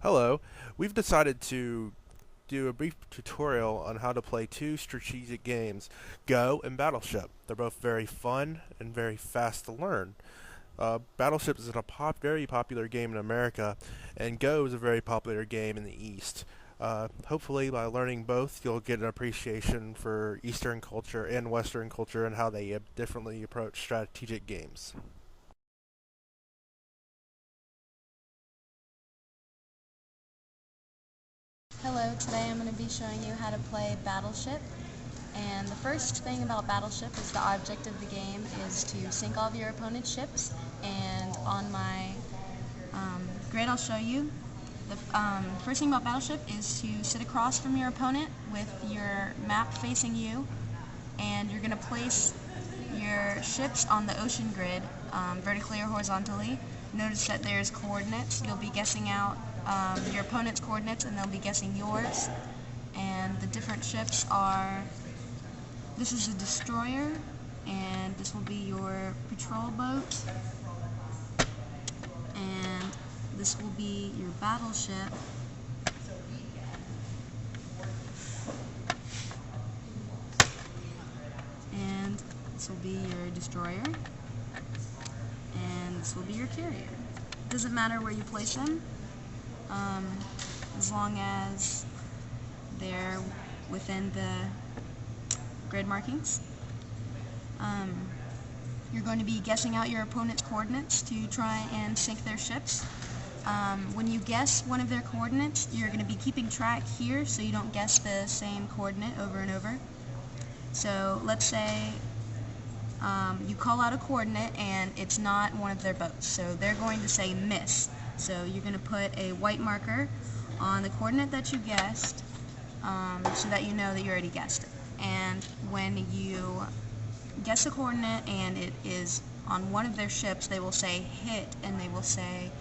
Hello, we've decided to do a brief tutorial on how to play two strategic games, Go and Battleship. They're both very fun and very fast to learn. Battleship is very popular game in America, and Go is a very popular game in the East. Hopefully, by learning both, you'll get an appreciation for Eastern culture and Western culture and how they differently approach strategic games. Hello, today I'm going to be showing you how to play Battleship. And the first thing about Battleship is the object of the game is to sink all of your opponent's ships. And on my grid I'll show you. The first thing about Battleship is to sit across from your opponent with your map facing you. And you're going to place your ships on the ocean grid, vertically or horizontally. Notice that there's coordinates. You'll be guessing out your opponent's coordinates and they'll be guessing yours. And the different ships are, this is a destroyer, and this will be your patrol boat, and this will be your battleship, and this will be your destroyer, and this will be your carrier. It doesn't matter where you place them, as long as they're within the grid markings. You're going to be guessing out your opponent's coordinates to try and sink their ships. When you guess one of their coordinates, you're going to be keeping track here so you don't guess the same coordinate over and over. So let's say you call out a coordinate and it's not one of their boats, so they're going to say miss. So you're going to put a white marker on the coordinate that you guessed, so that you know that you already guessed it. And when you guess a coordinate and it is on one of their ships, they will say hit, and they will say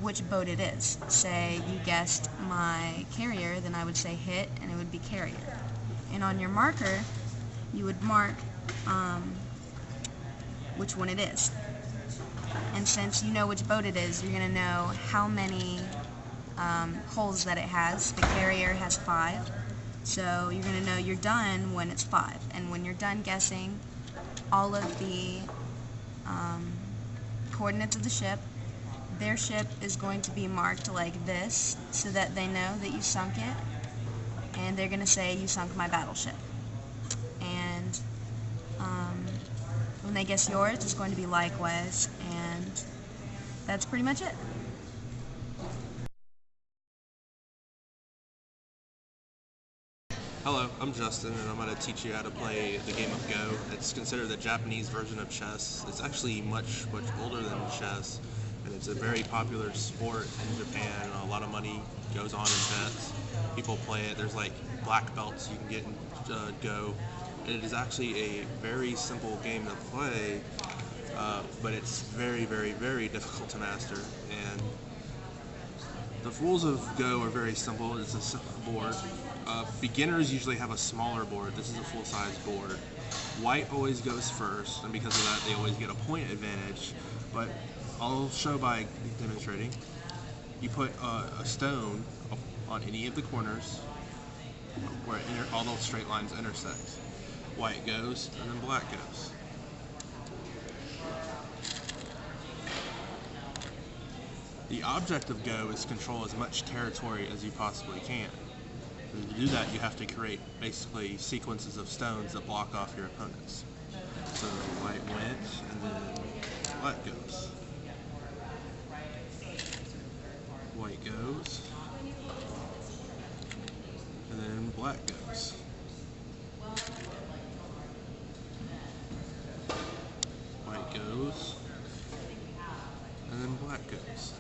which boat it is. Say you guessed my carrier, then I would say hit, and it would be carrier. And on your marker, you would mark which one it is. And since you know which boat it is, you're going to know how many holes that it has. The carrier has 5. So you're going to know you're done when it's 5. And when you're done guessing all of the coordinates of the ship, their ship is going to be marked like this so that they know that you sunk it. And they're going to say, you sunk my battleship. And when they guess yours, it's going to be likewise. And that's pretty much it. Hello, I'm Justin, and I'm going to teach you how to play the game of Go. It's considered the Japanese version of chess. It's actually much older than chess, and it's a very popular sport in Japan. A lot of money goes on in bets. People play it. There's like black belts you can get in Go, and it is actually a very simple game to play, but it's very difficult to master. And the rules of Go are very simple. It's a simple board. Beginners usually have a smaller board. This is a full-size board. White always goes first, and because of that, they always get a point advantage. But I'll show by demonstrating. You put a stone on any of the corners where all those straight lines intersect. White goes, and then black goes. The object of Go is control as much territory as you possibly can. And to do that, you have to create basically sequences of stones that block off your opponents. So white went, and then black goes. White goes, and then black goes. White goes, and then black goes.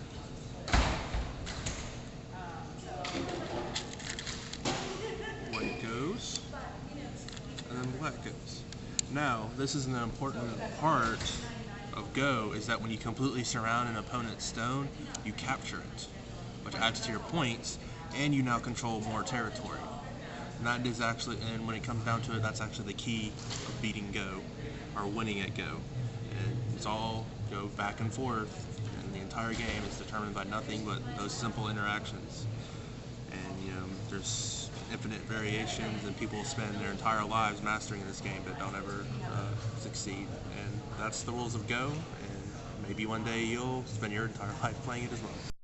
White goes, and then black goes. Now, this is an important part of Go, is that when you completely surround an opponent's stone, you capture it, which adds to your points, and you now control more territory. And that is actually, and when it comes down to it, that's actually the key of beating Go, or winning at Go. And it's all go back and forth, and the entire game is determined by nothing but those simple interactions. And there's infinite variations, and people spend their entire lives mastering this game but don't ever succeed. And that's the rules of Go, and maybe one day you'll spend your entire life playing it as well.